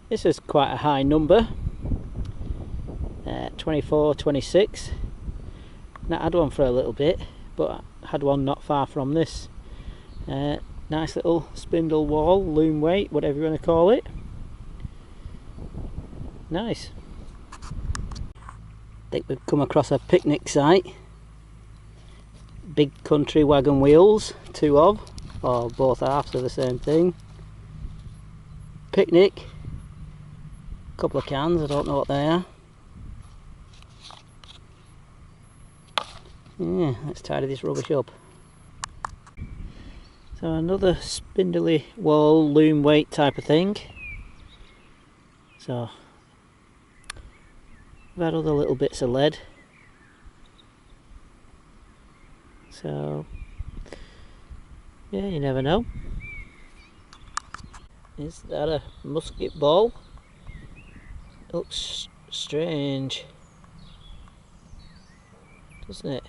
This is quite a high number, 24, 26. Not had one for a little bit, but I had one not far from this. Nice little spindle whorl, loom weight, whatever you want to call it. Nice. I think we've come across a picnic site. Big country wagon wheels, two of, or both halves of the same thing. Picnic. Couple of cans, I don't know what they are. Yeah, let's tidy this rubbish up. So another spindly whorl loom weight type of thing. So I've had other little bits of lead. So yeah, you never know. Is that a musket ball? It looks strange, doesn't it?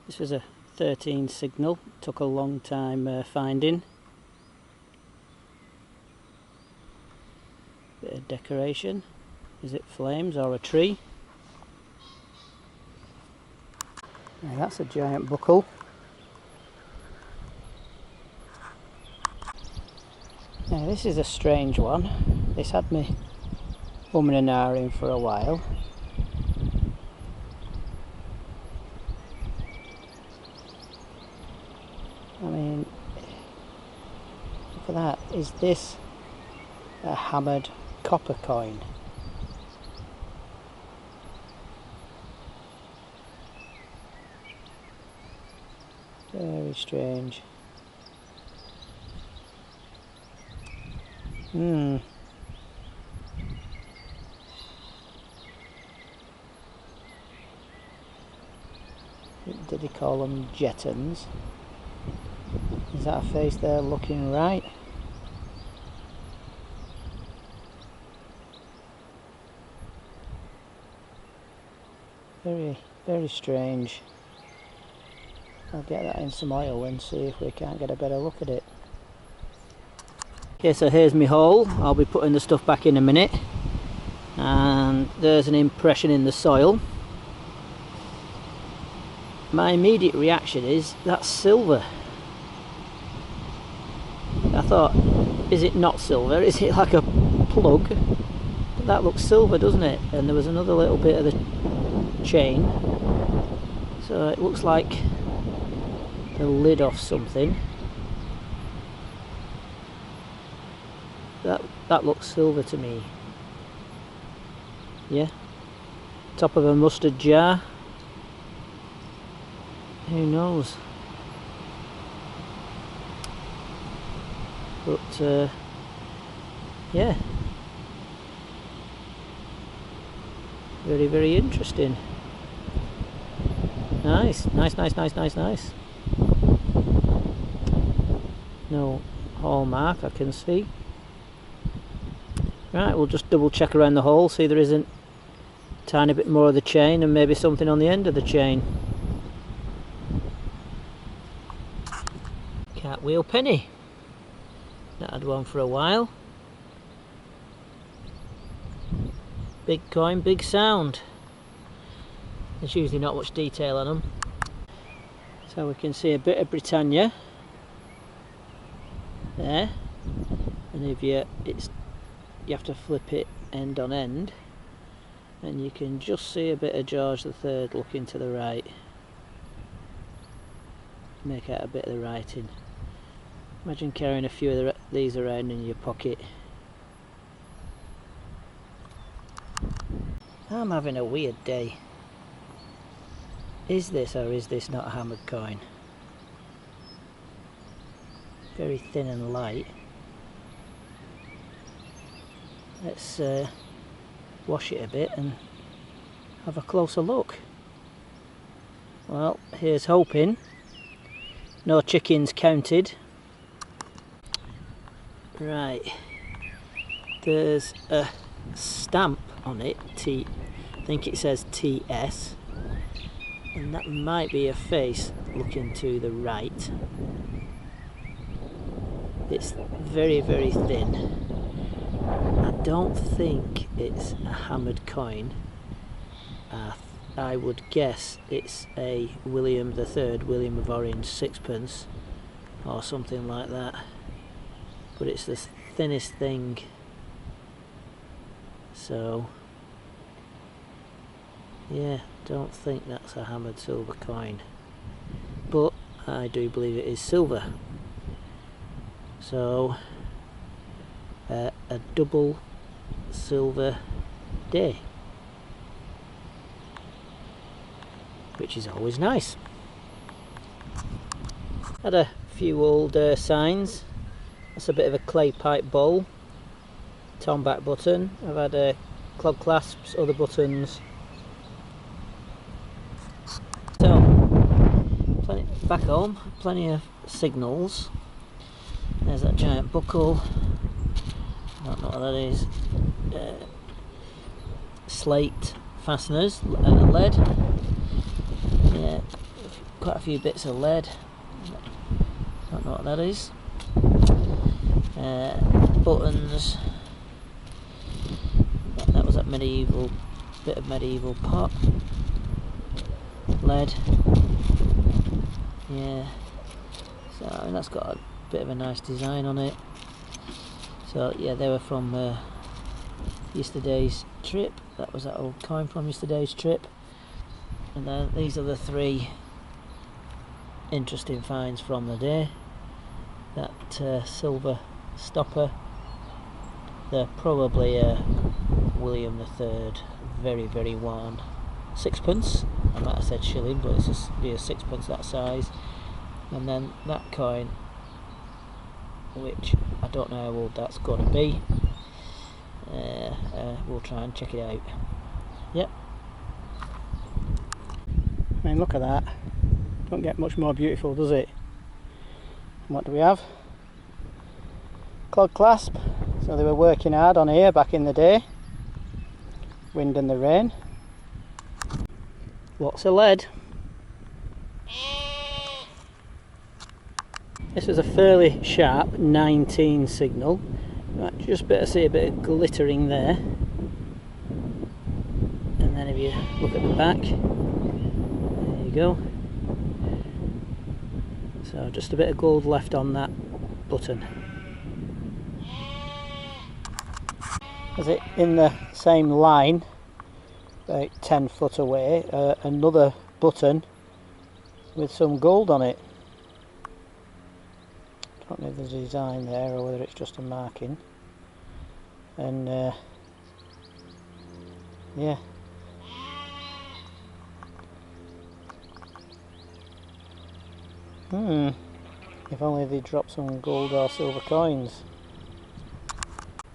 This was a 13 signal, took a long time finding. Bit of decoration. Is it flames or a tree? Yeah, that's a giant buckle. Now this is a strange one. This had me umming and ahhing for a while. I mean, look at that. Is this a hammered copper coin? Very strange. Did he call them jettons? Is that a face there looking right? Very, very strange. I'll get that in some oil and see if we can't get a better look at it. Okay, so here's my hole. I'll be putting the stuff back in a minute. And there's an impression in the soil. My immediate reaction is, that's silver. I thought, is it not silver? Is it like a plug? But that looks silver, doesn't it? And there was another little bit of the chain. So it looks like the lid off something. That looks silver to me. Yeah. Top of a mustard jar. Who knows? But yeah, very, very interesting. Nice, nice, nice, nice, nice, nice. No hallmark I can see. Right, we'll just double check around the hole, see there isn't a tiny bit more of the chain and maybe something on the end of the chain. Cartwheel penny. Not had one for a while. Big coin, big sound. There's usually not much detail on them. So we can see a bit of Britannia there, and if you have to flip it end on end, and you can just see a bit of George III looking to the right. Make out a bit of the writing. Imagine carrying a few of these around in your pocket. I'm having a weird day. Is this or is this not a hammered coin? Very thin and light. Let's wash it a bit and have a closer look. Well, here's hoping. No chickens counted. Right, there's a stamp on it, I think it says TS, and that might be a face looking to the right. It's very, very thin. I don't think it's a hammered coin. I would guess it's a William III, William of Orange sixpence or something like that. But it's the thinnest thing. So yeah, don't think that's a hammered silver coin. But I do believe it is silver. So a double silver day, which is always nice. Had a few old signs. That's a bit of a clay pipe bowl, tom back button. I've had clog clasps, other buttons. So back home, plenty of signals. There's that giant buckle. I don't know what that is. Slate fasteners and lead. Yeah, quite a few bits of lead. Don't know what that is. Buttons. That was that medieval bit of medieval pot. Lead. Yeah. So I mean, that's got a bit of a nice design on it. So yeah, they were from yesterday's trip. That was that old coin from yesterday's trip. And then these are the three interesting finds from the day. That silver stopper. They're probably a William III, very, very worn sixpence. I might have said shilling, but it's just be a sixpence that size. And then that coin, which I don't know how old that's going to be. We'll try and check it out. Yep. I mean, look at that. Don't get much more beautiful, does it? And what do we have? Clog clasp. So they were working hard on here back in the day. Wind and the rain. Lots of lead. This was a fairly sharp 19 signal. Right, just better see a bit of glittering there. And then if you look at the back, there you go. So just a bit of gold left on that button. As it in the same line, about 10 foot away, another button with some gold on it. Don't know if there's a design there or whether it's just a marking. And yeah. If only they dropped some gold or silver coins.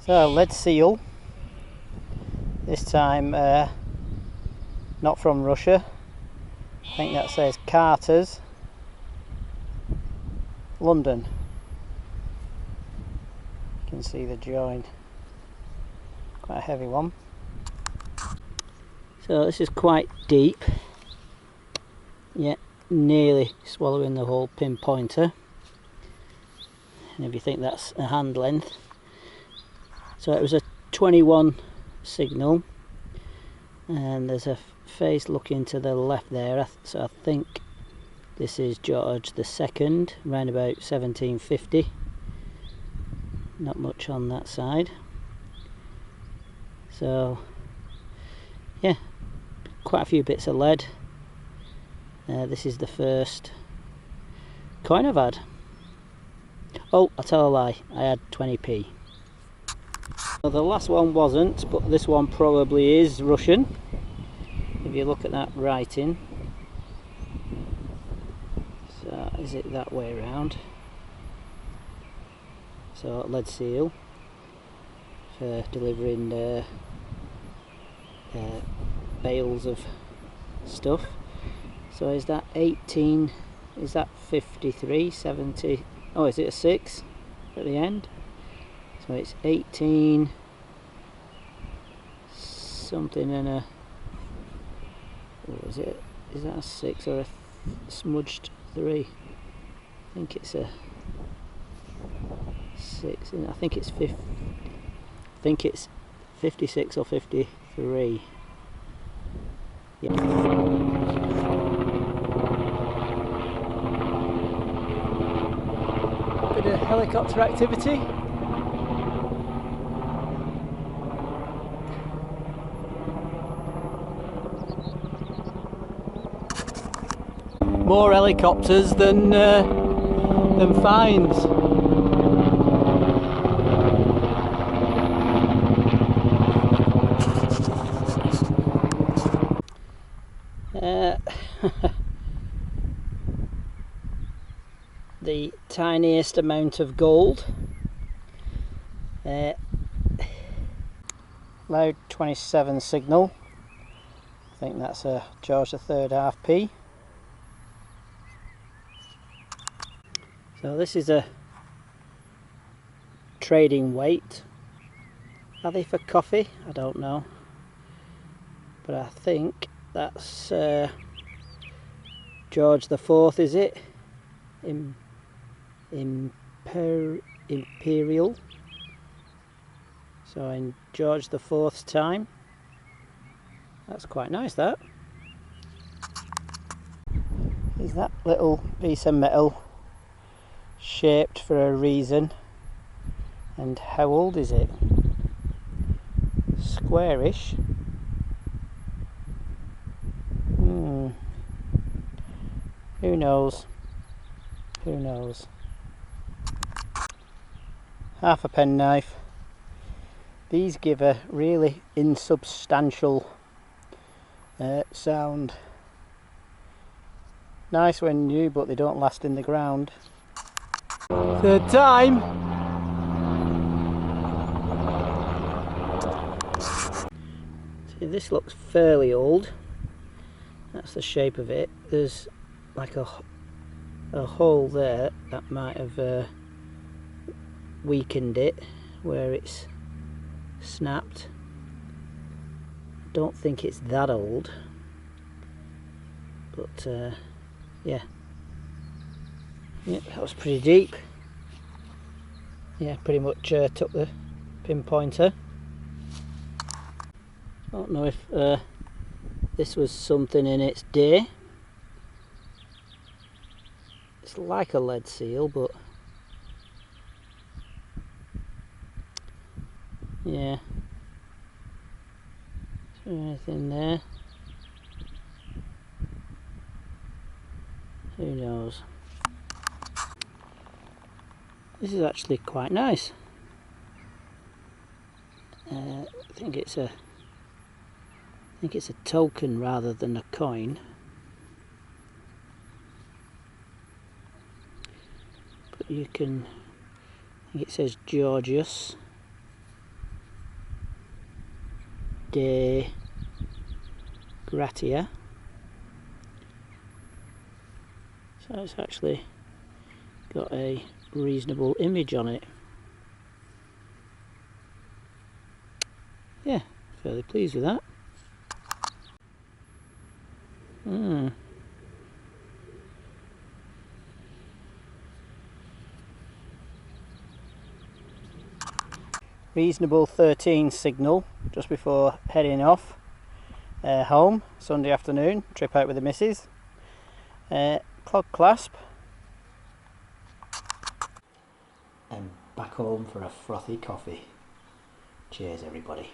So lead seal. This time not from Russia. I think that says Carter's, London. You can see the join. Quite a heavy one. So this is quite deep. Yeah, nearly swallowing the whole pinpointer. And if you think that's a hand length. So it was a 21 signal. And there's a face looking to the left there. So I think this is George II, around about 1750. Not much on that side. So yeah, quite a few bits of lead. This is the first coin I've had. Oh, I tell a lie, I had 20p. Well, the last one wasn't, but this one probably is Russian. If you look at that writing. So is it that way around? So lead seal for delivering bales of stuff. So is that 18, is that 53, 70, oh is it a 6 at the end? So it's 18 something and a, what is it, is that a 6 or a smudged 3? I think it's a 6, and I think it's 56 or 53. Yeah. Bit of helicopter activity. More helicopters than finds. The tiniest amount of gold. Loud 27 signal. I think that's a George III half P. So this is a trading weight. Are they for coffee? I don't know. But I think that's George IV, is it? Imperial. So in George IV's time. That's quite nice, that. Is that little piece of metal shaped for a reason? And how old is it? Squarish. Who knows? Who knows? Half a penknife. These give a really insubstantial sound. Nice when new, but they don't last in the ground. Third time. See, this looks fairly old. That's the shape of it. There's like a hole there that might have weakened it where it's snapped. Don't think it's that old, but yeah, that was pretty deep. Yeah, pretty much took the pinpointer. Don't know if this was something in its day. It's like a lead seal, but yeah. Is there anything there? Who knows? This is actually quite nice. I think it's a token rather than a coin. But you can, I think it says Georgius de Gratia. So it's actually got a reasonable image on it. Yeah, fairly pleased with that. Reasonable 13 signal just before heading off home Sunday afternoon, trip out with the missus. Clog clasp. And back home for a frothy coffee. Cheers everybody.